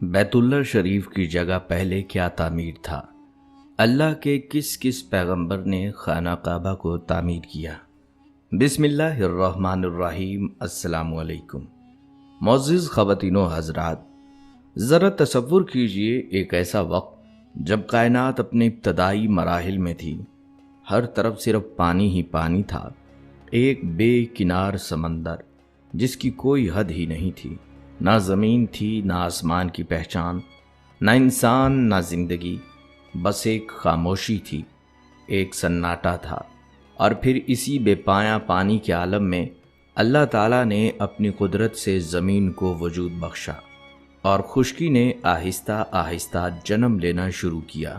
بیت اللہ شریف کی جگہ پہلے کیا تعمیر تھا؟ اللہ کے کس کس پیغمبر نے خانہ کعبہ کو تعمیر کیا؟ بسم اللہ الرحمن الرحیم۔ السلام علیکم معزز خواتین و حضرات، ذرا تصور کیجئے ایک ایسا وقت جب کائنات اپنے ابتدائی مراحل میں تھی، ہر طرف صرف پانی ہی پانی تھا، ایک بے کنار سمندر جس کی کوئی حد ہی نہیں تھی، نہ زمین تھی، نہ آسمان کی پہچان، نہ انسان، نہ زندگی، بس ایک خاموشی تھی، ایک سناٹا تھا۔ اور پھر اسی بے پایاں پانی کے عالم میں اللہ تعالیٰ نے اپنی قدرت سے زمین کو وجود بخشا اور خشکی نے آہستہ آہستہ جنم لینا شروع کیا۔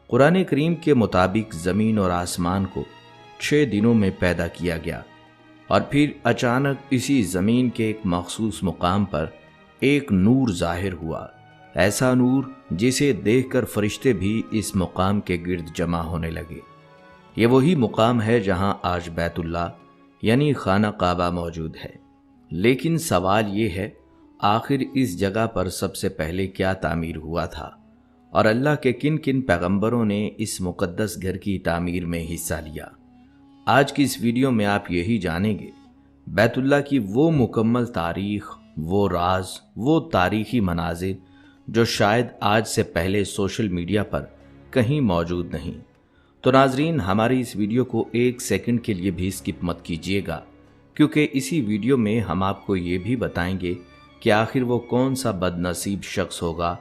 قرآن کریم کے مطابق زمین اور آسمان کو 6 دنوں میں پیدا کیا گیا، اور پھر اچانک اسی زمین کے ایک مخصوص مقام پر ایک نور ظاہر ہوا، ایسا نور جسے دیکھ کر فرشتے بھی اس مقام کے گرد جمع ہونے لگے۔ یہ وہی مقام ہے جہاں آج بیت اللہ یعنی خانہ کعبہ موجود ہے۔ لیکن سوال یہ ہے، آخر اس جگہ پر سب سے پہلے کیا تعمیر ہوا تھا، اور اللہ کے کن کن پیغمبروں نے اس مقدس گھر کی تعمیر میں حصہ لیا؟ آج کی اس ویڈیو میں آپ یہی جانیں گے، بیت اللہ کی وہ مکمل تاریخ، وہ راز، وہ تاریخی مناظر جو شاید آج سے پہلے سوشل میڈیا پر کہیں موجود نہیں۔ تو ناظرین، ہماری اس ویڈیو کو 1 سیکنڈ کے لیے بھی اسکپ مت کیجیے گا، کیونکہ اسی ویڈیو میں ہم آپ کو یہ بھی بتائیں گے کہ آخر وہ کون سا بد نصیب شخص ہوگا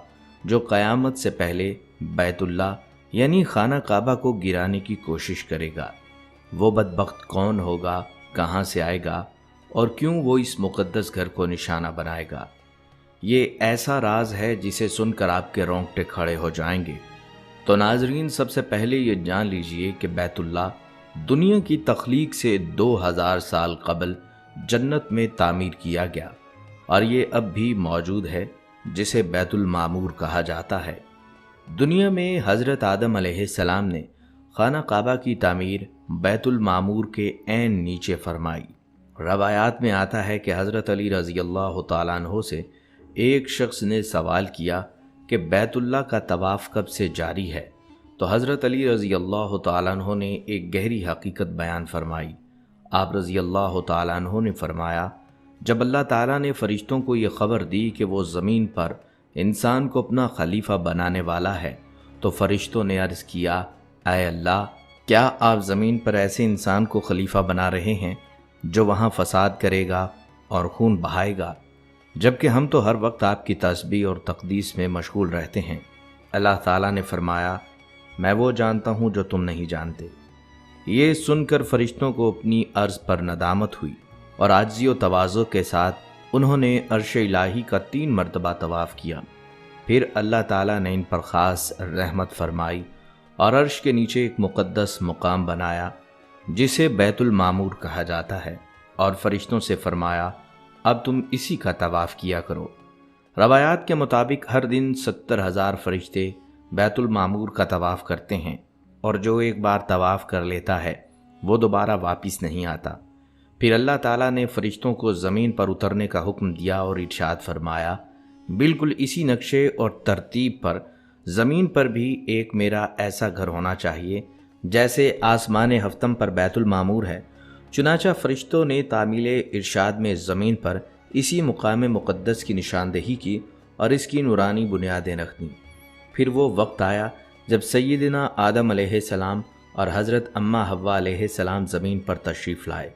جو قیامت سے پہلے بیت اللہ یعنی خانہ کعبہ کو گرانے کی کوشش کرے گا۔ وہ بدبخت کون ہوگا، کہاں سے آئے گا، اور کیوں وہ اس مقدس گھر کو نشانہ بنائے گا؟ یہ ایسا راز ہے جسے سن کر آپ کے رونگٹے کھڑے ہو جائیں گے۔ تو ناظرین، سب سے پہلے یہ جان لیجئے کہ بیت اللہ دنیا کی تخلیق سے 2000 سال قبل جنت میں تعمیر کیا گیا، اور یہ اب بھی موجود ہے، جسے بیت المعمور کہا جاتا ہے۔ دنیا میں حضرت آدم علیہ السلام نے خانہ کعبہ کی تعمیر بیت المعمور کے عین نیچے فرمائی۔ روایات میں آتا ہے کہ حضرت علی رضی اللہ تعالیٰ عنہ سے ایک شخص نے سوال کیا کہ بیت اللہ کا طواف کب سے جاری ہے؟ تو حضرت علی رضی اللہ تعالیٰ عنہ نے ایک گہری حقیقت بیان فرمائی۔ آپ رضی اللہ تعالیٰ عنہ نے فرمایا، جب اللہ تعالیٰ نے فرشتوں کو یہ خبر دی کہ وہ زمین پر انسان کو اپنا خلیفہ بنانے والا ہے، تو فرشتوں نے عرض کیا، اے اللہ، کیا آپ زمین پر ایسے انسان کو خلیفہ بنا رہے ہیں جو وہاں فساد کرے گا اور خون بہائے گا، جبکہ ہم تو ہر وقت آپ کی تسبیح اور تقدیس میں مشغول رہتے ہیں؟ اللہ تعالیٰ نے فرمایا، میں وہ جانتا ہوں جو تم نہیں جانتے۔ یہ سن کر فرشتوں کو اپنی عرض پر ندامت ہوئی، اور عاجزی و تواضع کے ساتھ انہوں نے عرش الہی کا 3 مرتبہ طواف کیا۔ پھر اللہ تعالیٰ نے ان پر خاص رحمت فرمائی اور عرش کے نیچے ایک مقدس مقام بنایا جسے بیت المعمور کہا جاتا ہے، اور فرشتوں سے فرمایا، اب تم اسی کا طواف کیا کرو۔ روایات کے مطابق ہر دن 70,000 فرشتے بیت المعمور کا طواف کرتے ہیں، اور جو ایک بار طواف کر لیتا ہے وہ دوبارہ واپس نہیں آتا۔ پھر اللہ تعالیٰ نے فرشتوں کو زمین پر اترنے کا حکم دیا اور ارشاد فرمایا، بالکل اسی نقشے اور ترتیب پر زمین پر بھی ایک میرا ایسا گھر ہونا چاہیے جیسے آسمان ہفتم پر بیت المعمور ہے۔ چنانچہ فرشتوں نے تعمیل ارشاد میں زمین پر اسی مقام مقدس کی نشاندہی کی اور اس کی نورانی بنیادیں رکھ دیں۔ پھر وہ وقت آیا جب سیدنا آدم علیہ السلام اور حضرت اماں حوا علیہ السلام زمین پر تشریف لائے۔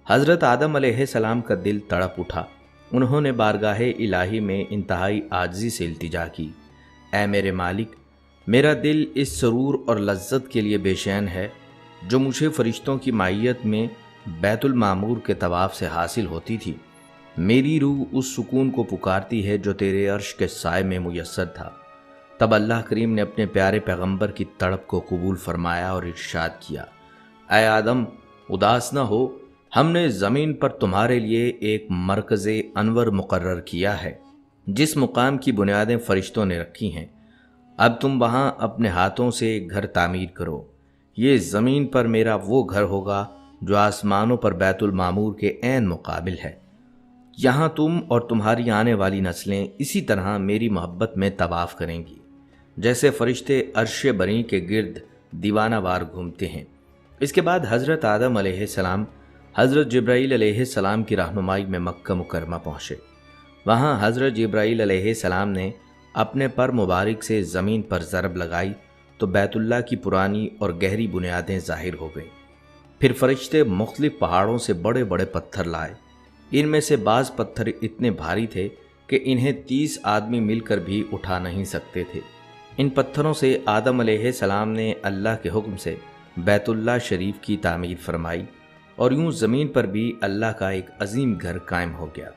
حضرت آدم علیہ السلام کا دل تڑپ اٹھا، انہوں نے بارگاہ الہی میں انتہائی عاجزی سے التجا کی، اے میرے مالک، میرا دل اس سرور اور لذت کے لیے بے چین ہے جو مجھے فرشتوں کی معیت میں بیت المعمور کے طواف سے حاصل ہوتی تھی۔ میری روح اس سکون کو پکارتی ہے جو تیرے عرش کے سائے میں میسر تھا۔ تب اللہ کریم نے اپنے پیارے پیغمبر کی تڑپ کو قبول فرمایا اور ارشاد کیا، اے آدم، اداس نہ ہو، ہم نے زمین پر تمہارے لیے ایک مرکز انور مقرر کیا ہے جس مقام کی بنیادیں فرشتوں نے رکھی ہیں۔ اب تم وہاں اپنے ہاتھوں سے ایک گھر تعمیر کرو۔ یہ زمین پر میرا وہ گھر ہوگا جو آسمانوں پر بیت المعمور کے عین مقابل ہے۔ یہاں تم اور تمہاری آنے والی نسلیں اسی طرح میری محبت میں طواف کریں گی جیسے فرشتے عرش بری کے گرد دیوانہ وار گھومتے ہیں۔ اس کے بعد حضرت آدم علیہ السلام حضرت جبرائیل علیہ السلام کی رہنمائی میں مکہ مکرمہ پہنچے۔ وہاں حضرت جبرائیل علیہ السلام نے اپنے پر مبارک سے زمین پر ضرب لگائی تو بیت اللہ کی پرانی اور گہری بنیادیں ظاہر ہو گئیں۔ پھر فرشتے مختلف پہاڑوں سے بڑے بڑے پتھر لائے۔ ان میں سے بعض پتھر اتنے بھاری تھے کہ انہیں 30 آدمی مل کر بھی اٹھا نہیں سکتے تھے۔ ان پتھروں سے آدم علیہ السلام نے اللہ کے حکم سے بیت اللہ شریف کی تعمیر فرمائی اور یوں زمین پر بھی اللہ کا ایک عظیم گھر قائم ہو گیا۔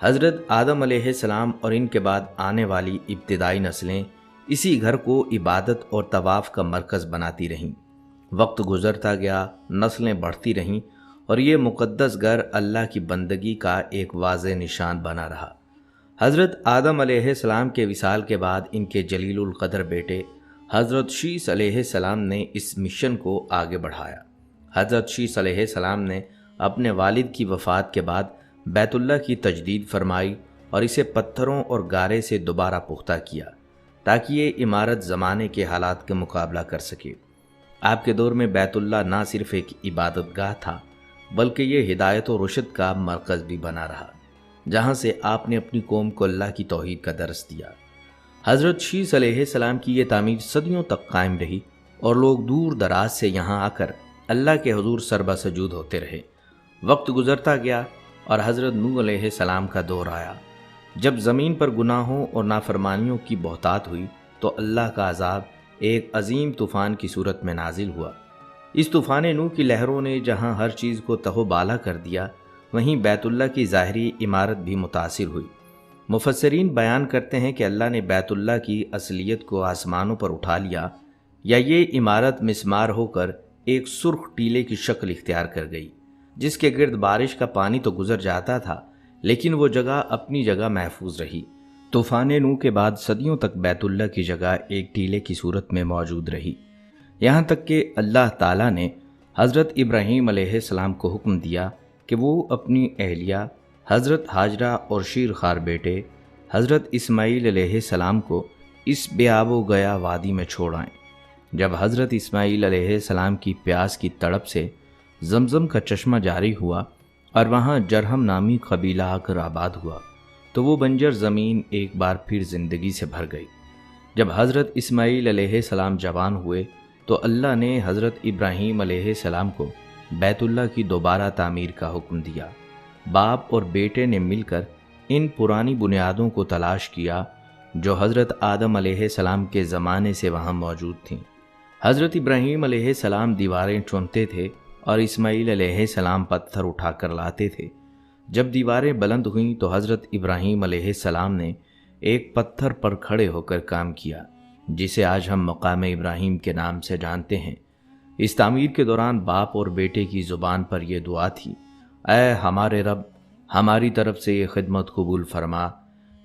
حضرت آدم علیہ السلام اور ان کے بعد آنے والی ابتدائی نسلیں اسی گھر کو عبادت اور طواف کا مرکز بناتی رہیں۔ وقت گزرتا گیا، نسلیں بڑھتی رہیں اور یہ مقدس گھر اللہ کی بندگی کا ایک واضح نشان بنا رہا۔ حضرت آدم علیہ السلام کے وصال کے بعد ان کے جلیل القدر بیٹے حضرت شیث علیہ السلام نے اس مشن کو آگے بڑھایا۔ حضرت شیث علیہ السلام نے اپنے والد کی وفات کے بعد بیت اللہ کی تجدید فرمائی اور اسے پتھروں اور گارے سے دوبارہ پختہ کیا تاکہ یہ عمارت زمانے کے حالات کا مقابلہ کر سکے۔ آپ کے دور میں بیت اللہ نہ صرف ایک عبادت گاہ تھا بلکہ یہ ہدایت و رشد کا مرکز بھی بنا رہا، جہاں سے آپ نے اپنی قوم کو اللہ کی توحید کا درس دیا۔ حضرت شیث علیہ السلام کی یہ تعمیر صدیوں تک قائم رہی اور لوگ دور دراز سے یہاں آ کر اللہ کے حضور سربہ سجود ہوتے رہے۔ وقت گزرتا گیا اور حضرت نوح علیہ السلام کا دور آیا۔ جب زمین پر گناہوں اور نافرمانیوں کی بہتات ہوئی تو اللہ کا عذاب ایک عظیم طوفان کی صورت میں نازل ہوا۔ اس طوفان نوح کی لہروں نے جہاں ہر چیز کو تہو بالا کر دیا، وہیں بیت اللہ کی ظاہری عمارت بھی متاثر ہوئی۔ مفسرین بیان کرتے ہیں کہ اللہ نے بیت اللہ کی اصلیت کو آسمانوں پر اٹھا لیا، یا یہ عمارت مسمار ہو کر ایک سرخ ٹیلے کی شکل اختیار کر گئی، جس کے گرد بارش کا پانی تو گزر جاتا تھا لیکن وہ جگہ اپنی جگہ محفوظ رہی۔ طوفان نوح کے بعد صدیوں تک بیت اللہ کی جگہ ایک ٹیلے کی صورت میں موجود رہی، یہاں تک کہ اللہ تعالیٰ نے حضرت ابراہیم علیہ السلام کو حکم دیا کہ وہ اپنی اہلیہ حضرت ہاجرہ اور شیر خوار بیٹے حضرت اسماعیل علیہ السلام کو اس بے آب و گیا وادی میں چھوڑ آئیں۔ جب حضرت اسماعیل علیہ السلام کی پیاس کی تڑپ سے زمزم کا چشمہ جاری ہوا اور وہاں جرہم نامی قبیلہ آ کر آباد ہوا تو وہ بنجر زمین ایک بار پھر زندگی سے بھر گئی۔ جب حضرت اسماعیل علیہ السلام جوان ہوئے تو اللہ نے حضرت ابراہیم علیہ السلام کو بیت اللہ کی دوبارہ تعمیر کا حکم دیا۔ باپ اور بیٹے نے مل کر ان پرانی بنیادوں کو تلاش کیا جو حضرت آدم علیہ السلام کے زمانے سے وہاں موجود تھیں۔ حضرت ابراہیم علیہ السلام دیواریں چنتے تھے اور اسماعیل علیہ السلام پتھر اٹھا کر لاتے تھے۔ جب دیواریں بلند ہوئیں تو حضرت ابراہیم علیہ السلام نے ایک پتھر پر کھڑے ہو کر کام کیا، جسے آج ہم مقام ابراہیم کے نام سے جانتے ہیں۔ اس تعمیر کے دوران باپ اور بیٹے کی زبان پر یہ دعا تھی: اے ہمارے رب، ہماری طرف سے یہ خدمت قبول فرما،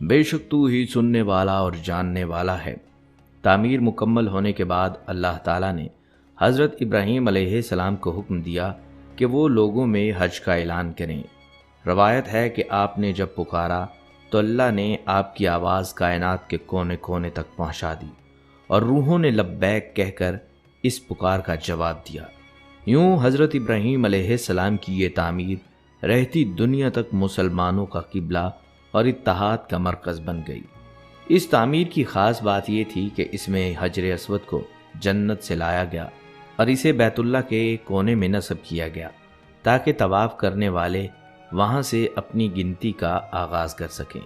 بے شک تو ہی سننے والا اور جاننے والا ہے۔ تعمیر مکمل ہونے کے بعد اللہ تعالیٰ نے حضرت ابراہیم علیہ السلام کو حکم دیا کہ وہ لوگوں میں حج کا اعلان کریں۔ روایت ہے کہ آپ نے جب پکارا تو اللہ نے آپ کی آواز کائنات کے کونے کونے تک پہنچا دی اور روحوں نے لبیک کہہ کر اس پکار کا جواب دیا۔ یوں حضرت ابراہیم علیہ السلام کی یہ تعمیر رہتی دنیا تک مسلمانوں کا قبلہ اور اتحاد کا مرکز بن گئی۔ اس تعمیر کی خاص بات یہ تھی کہ اس میں حجر اسود کو جنت سے لایا گیا اور اسے بیت اللہ کے کونے میں نصب کیا گیا تاکہ طواف کرنے والے وہاں سے اپنی گنتی کا آغاز کر سکیں۔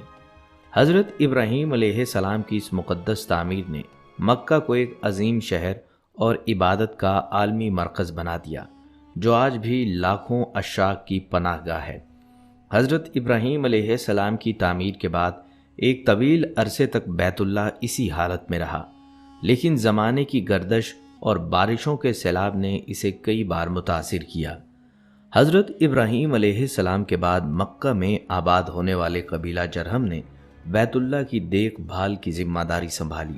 حضرت ابراہیم علیہ السلام کی اس مقدس تعمیر نے مکہ کو ایک عظیم شہر اور عبادت کا عالمی مرکز بنا دیا جو آج بھی لاکھوں عشاق کی پناہ گاہ ہے۔ حضرت ابراہیم علیہ السلام کی تعمیر کے بعد ایک طویل عرصے تک بیت اللہ اسی حالت میں رہا، لیکن زمانے کی گردش اور بارشوں کے سیلاب نے اسے کئی بار متاثر کیا۔ حضرت ابراہیم علیہ السلام کے بعد مکہ میں آباد ہونے والے قبیلہ جرہم نے بیت اللہ کی دیکھ بھال کی ذمہ داری سنبھالی۔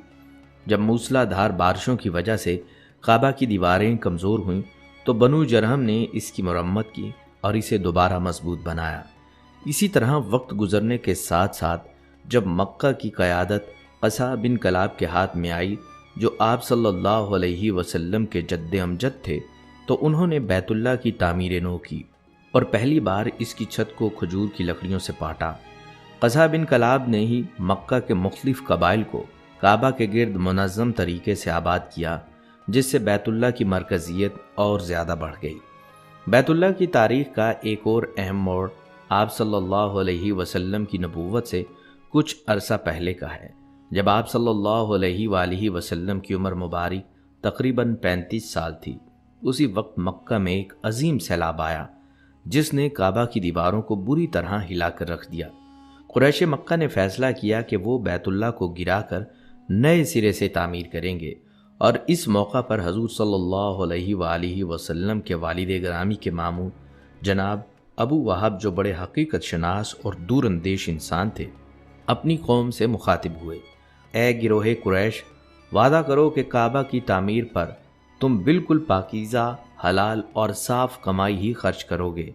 جب موسلا دھار بارشوں کی وجہ سے کعبہ کی دیواریں کمزور ہوئیں تو بنو جرہم نے اس کی مرمت کی اور اسے دوبارہ مضبوط بنایا۔ اسی طرح وقت گزرنے کے ساتھ ساتھ جب مکہ کی قیادت قصا بن کلاب کے ہاتھ میں آئی جو آپ صلی اللہ علیہ وسلم کے جد امجد تھے، تو انہوں نے بیت اللہ کی تعمیر نو کی اور پہلی بار اس کی چھت کو کھجور کی لکڑیوں سے پاٹا۔ قصا بن کلاب نے ہی مکہ کے مختلف قبائل کو کعبہ کے گرد منظم طریقے سے آباد کیا، جس سے بیت اللہ کی مرکزیت اور زیادہ بڑھ گئی۔ بیت اللہ کی تاریخ کا ایک اور اہم موڑ آپ صلی اللہ علیہ وسلم کی نبوت سے کچھ عرصہ پہلے کا ہے، جب آپ صلی اللہ علیہ وآلہ وسلم کی عمر مبارک تقریباً 35 سال تھی۔ اسی وقت مکہ میں ایک عظیم سیلاب آیا جس نے کعبہ کی دیواروں کو بری طرح ہلا کر رکھ دیا۔ قریش مکہ نے فیصلہ کیا کہ وہ بیت اللہ کو گرا کر نئے سرے سے تعمیر کریں گے، اور اس موقع پر حضور صلی اللہ علیہ وآلہ وسلم کے والد گرامی کے ماموں جناب ابو وہب، جو بڑے حقیقت شناس اور دور اندیش انسان تھے، اپنی قوم سے مخاطب ہوئے۔ اے گروہ قریش، وعدہ کرو کہ کعبہ کی تعمیر پر تم بالکل پاکیزہ، حلال اور صاف کمائی ہی خرچ کرو گے،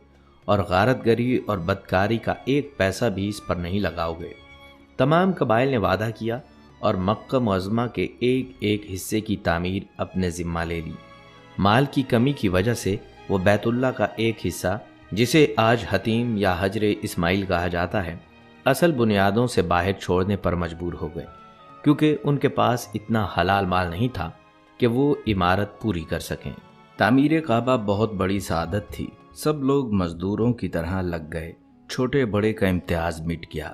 اور غارت گری اور بدکاری کا ایک پیسہ بھی اس پر نہیں لگاؤ گے۔ تمام قبائل نے وعدہ کیا اور مکہ معظمہ کے ایک ایک حصے کی تعمیر اپنے ذمہ لے لی۔ مال کی کمی کی وجہ سے وہ بیت اللہ کا ایک حصہ، جسے آج حتیم یا حجر اسماعیل کہا جاتا ہے، اصل بنیادوں سے باہر چھوڑنے پر مجبور ہو گئے، کیونکہ ان کے پاس اتنا حلال مال نہیں تھا کہ وہ عمارت پوری کر سکیں۔ تعمیر کعبہ بہت بڑی سعادت تھی۔ سب لوگ مزدوروں کی طرح لگ گئے، چھوٹے بڑے کا امتیاز مٹ گیا،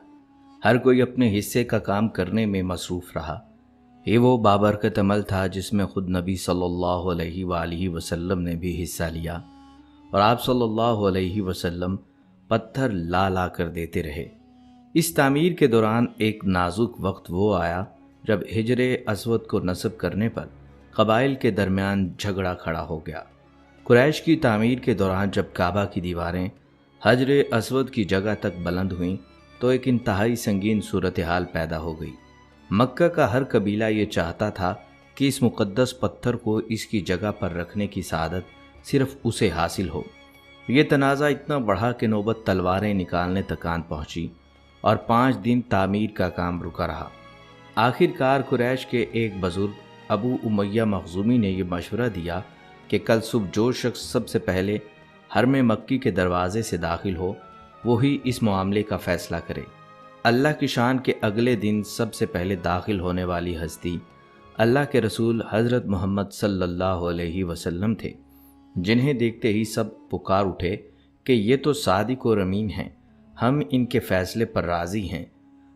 ہر کوئی اپنے حصے کا کام کرنے میں مصروف رہا۔ یہ وہ بابرکت عمل تھا جس میں خود نبی صلی اللہ علیہ وآلہ وسلم نے بھی حصہ لیا، اور آپ صلی اللہ علیہ وسلم پتھر لا لا کر دیتے رہے۔ اس تعمیر کے دوران ایک نازک وقت وہ آیا جب حجر اسود کو نصب کرنے پر قبائل کے درمیان جھگڑا کھڑا ہو گیا۔ قریش کی تعمیر کے دوران جب کعبہ کی دیواریں حجر اسود کی جگہ تک بلند ہوئیں تو ایک انتہائی سنگین صورتحال پیدا ہو گئی۔ مکہ کا ہر قبیلہ یہ چاہتا تھا کہ اس مقدس پتھر کو اس کی جگہ پر رکھنے کی سعادت صرف اسے حاصل ہو۔ یہ تنازع اتنا بڑھا کہ نوبت تلواریں نکالنے تک آن پہنچی اور 5 دن تعمیر کا کام رکا رہا۔ آخر کار قریش کے ایک بزرگ ابو امیہ مخزومی نے یہ مشورہ دیا کہ کل صبح جو شخص سب سے پہلے حرم مکی کے دروازے سے داخل ہو وہی اس معاملے کا فیصلہ کرے۔ اللہ کی شان کے اگلے دن سب سے پہلے داخل ہونے والی ہستی اللہ کے رسول حضرت محمد صلی اللہ علیہ وسلم تھے، جنہیں دیکھتے ہی سب پکار اٹھے کہ یہ تو صادق اور امین ہیں، ہم ان کے فیصلے پر راضی ہیں۔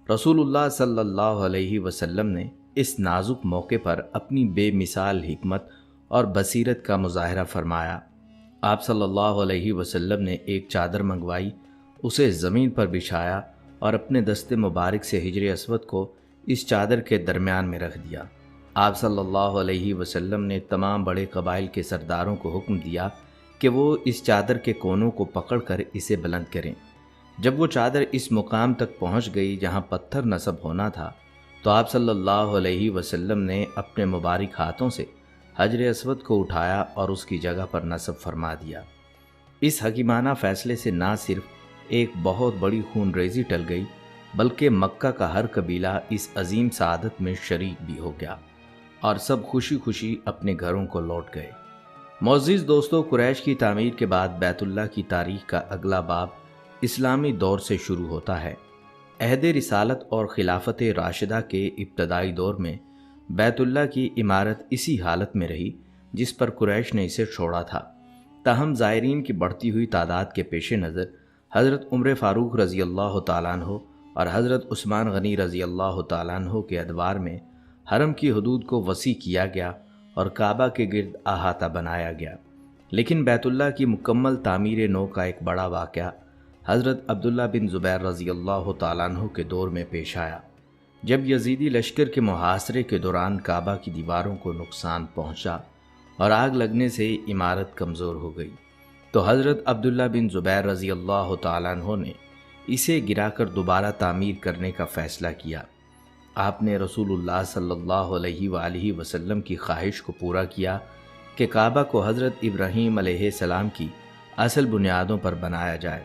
رسول اللہ صلی اللہ علیہ وسلم نے اس نازک موقع پر اپنی بے مثال حکمت اور بصیرت کا مظاہرہ فرمایا۔ آپ صلی اللہ علیہ وسلم نے ایک چادر منگوائی، اسے زمین پر بچھایا اور اپنے دست مبارک سے حجر اسود کو اس چادر کے درمیان میں رکھ دیا۔ آپ صلی اللہ علیہ وسلم نے تمام بڑے قبائل کے سرداروں کو حکم دیا کہ وہ اس چادر کے کونوں کو پکڑ کر اسے بلند کریں۔ جب وہ چادر اس مقام تک پہنچ گئی جہاں پتھر نصب ہونا تھا تو آپ صلی اللہ علیہ وسلم نے اپنے مبارک ہاتھوں سے حجر اسود کو اٹھایا اور اس کی جگہ پر نصب فرما دیا۔ اس حکیمانہ فیصلے سے نہ صرف ایک بہت بڑی خون ریزی ٹل گئی بلکہ مکہ کا ہر قبیلہ اس عظیم سعادت میں شریک بھی ہو گیا اور سب خوشی خوشی اپنے گھروں کو لوٹ گئے۔ معزز دوستو، قریش کی تعمیر کے بعد بیت اللہ کی تاریخ کا اگلا باب اسلامی دور سے شروع ہوتا ہے۔ عہد رسالت اور خلافت راشدہ کے ابتدائی دور میں بیت اللہ کی عمارت اسی حالت میں رہی جس پر قریش نے اسے چھوڑا تھا۔ تاہم زائرین کی بڑھتی ہوئی تعداد کے پیش نظر حضرت عمر فاروق رضی اللہ تعالیٰ عنہ اور حضرت عثمان غنی رضی اللہ تعالیٰ عنہ کے ادوار میں حرم کی حدود کو وسیع کیا گیا اور کعبہ کے گرد احاطہ بنایا گیا۔ لیکن بیت اللہ کی مکمل تعمیر نو کا ایک بڑا واقعہ حضرت عبداللہ بن زبیر رضی اللہ تعالیٰ عنہ کے دور میں پیش آیا، جب یزیدی لشکر کے محاصرے کے دوران کعبہ کی دیواروں کو نقصان پہنچا اور آگ لگنے سے عمارت کمزور ہو گئی، تو حضرت عبداللہ بن زبیر رضی اللہ تعالیٰ عنہ نے اسے گرا کر دوبارہ تعمیر کرنے کا فیصلہ کیا۔ آپ نے رسول اللہ صلی اللہ علیہ وآلہ وسلم کی خواہش کو پورا کیا کہ کعبہ کو حضرت ابراہیم علیہ السلام کی اصل بنیادوں پر بنایا جائے۔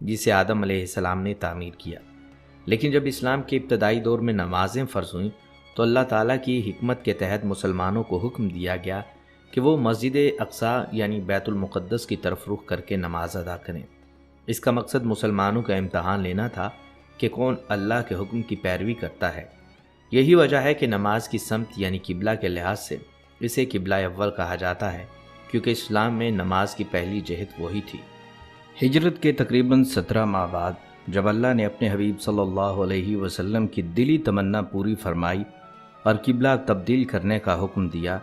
جسے آدم علیہ السلام نے تعمیر کیا۔ لیکن جب اسلام کے ابتدائی دور میں نمازیں فرض ہوئیں تو اللہ تعالیٰ کی حکمت کے تحت مسلمانوں کو حکم دیا گیا کہ وہ مسجد اقصیٰ یعنی بیت المقدس کی طرف رخ کر کے نماز ادا کریں۔ اس کا مقصد مسلمانوں کا امتحان لینا تھا کہ کون اللہ کے حکم کی پیروی کرتا ہے۔ یہی وجہ ہے کہ نماز کی سمت یعنی قبلہ کے لحاظ سے اسے قبلہ اول کہا جاتا ہے، کیونکہ اسلام میں نماز کی پہلی جہت وہی تھی۔ ہجرت کے تقریباً 17 ماہ بعد جب اللہ نے اپنے حبیب صلی اللہ علیہ وسلم کی دلی تمنا پوری فرمائی اور قبلہ تبدیل کرنے کا حکم دیا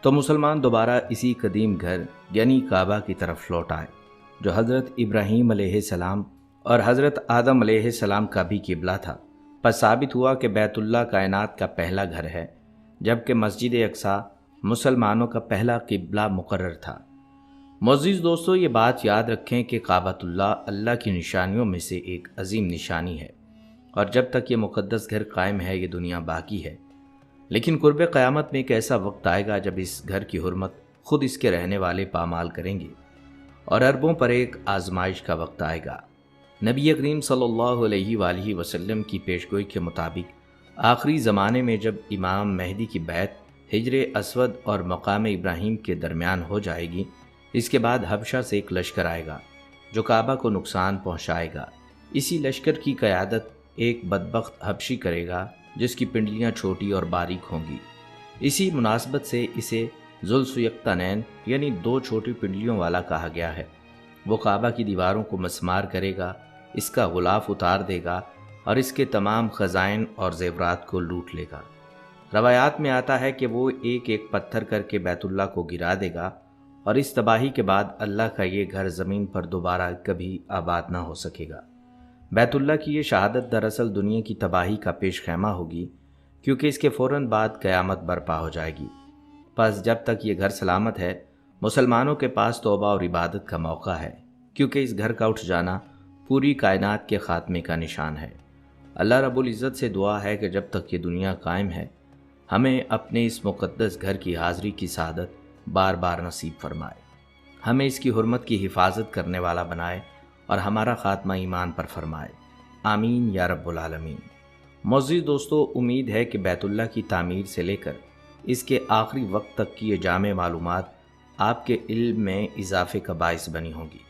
تو مسلمان دوبارہ اسی قدیم گھر یعنی کعبہ کی طرف لوٹ آئے، جو حضرت ابراہیم علیہ السلام اور حضرت آدم علیہ السلام کا بھی قبلہ تھا۔ پس ثابت ہوا کہ بیت اللہ کائنات کا پہلا گھر ہے، جبکہ مسجد اقصیٰ مسلمانوں کا پہلا قبلہ مقرر تھا۔ معزز دوستو، یہ بات یاد رکھیں کہ کعبۃ اللہ اللہ کی نشانیوں میں سے ایک عظیم نشانی ہے، اور جب تک یہ مقدس گھر قائم ہے یہ دنیا باقی ہے۔ لیکن قرب قیامت میں ایک ایسا وقت آئے گا جب اس گھر کی حرمت خود اس کے رہنے والے پامال کریں گے، اور عربوں پر ایک آزمائش کا وقت آئے گا۔ نبی کریم صلی اللہ علیہ وآلہ وسلم کی پیشگوئی کے مطابق آخری زمانے میں جب امام مہدی کی بیعت حجر اسود اور مقام ابراہیم کے درمیان ہو جائے گی، اس کے بعد حبشہ سے ایک لشکر آئے گا جو کعبہ کو نقصان پہنچائے گا۔ اسی لشکر کی قیادت ایک بدبخت حبشی کرے گا جس کی پنڈلیاں چھوٹی اور باریک ہوں گی۔ اسی مناسبت سے اسے ذوالسیقطینین یعنی 2 چھوٹی پنڈلیوں والا کہا گیا ہے۔ وہ کعبہ کی دیواروں کو مسمار کرے گا، اس کا غلاف اتار دے گا اور اس کے تمام خزائن اور زیورات کو لوٹ لے گا۔ روایات میں آتا ہے کہ وہ ایک ایک پتھر کر کے بیت اللہ کو گرا دے گا، اور اس تباہی کے بعد اللہ کا یہ گھر زمین پر دوبارہ کبھی آباد نہ ہو سکے گا۔ بیت اللہ کی یہ شہادت دراصل دنیا کی تباہی کا پیش خیمہ ہوگی، کیونکہ اس کے فوراً بعد قیامت برپا ہو جائے گی۔ پس جب تک یہ گھر سلامت ہے، مسلمانوں کے پاس توبہ اور عبادت کا موقع ہے، کیونکہ اس گھر کا اٹھ جانا پوری کائنات کے خاتمے کا نشان ہے۔ اللہ رب العزت سے دعا ہے کہ جب تک یہ دنیا قائم ہے ہمیں اپنے اس مقدس گھر کی حاضری کی سعادت بار بار نصیب فرمائے، ہمیں اس کی حرمت کی حفاظت کرنے والا بنائے اور ہمارا خاتمہ ایمان پر فرمائے، آمین یا رب العالمین۔ معزز دوستو، امید ہے کہ بیت اللہ کی تعمیر سے لے کر اس کے آخری وقت تک کی یہ جامع معلومات آپ کے علم میں اضافے کا باعث بنی ہوں گی۔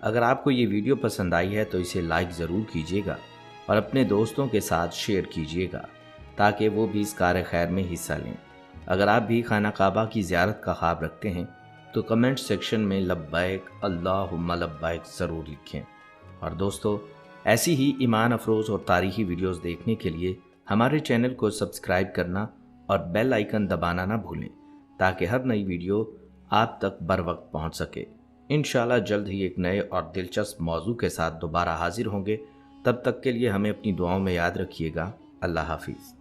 اگر آپ کو یہ ویڈیو پسند آئی ہے تو اسے لائک ضرور کیجیے گا اور اپنے دوستوں کے ساتھ شیئر کیجیے گا تاکہ وہ بھی اس کار خیر میں حصہ لیں۔ اگر آپ بھی خانہ کعبہ کی زیارت کا خواب رکھتے ہیں تو کمنٹ سیکشن میں لبیک اللہم لبیک ضرور لکھیں۔ اور دوستو، ایسی ہی ایمان افروز اور تاریخی ویڈیوز دیکھنے کے لیے ہمارے چینل کو سبسکرائب کرنا اور بیل آئیکن دبانا نہ بھولیں تاکہ ہر نئی ویڈیو آپ تک بر وقت پہنچ سکے۔ انشاءاللہ جلد ہی ایک نئے اور دلچسپ موضوع کے ساتھ دوبارہ حاضر ہوں گے۔ تب تک کے لیے ہمیں اپنی دعاؤں میں یاد رکھیے گا۔ اللہ حافظ۔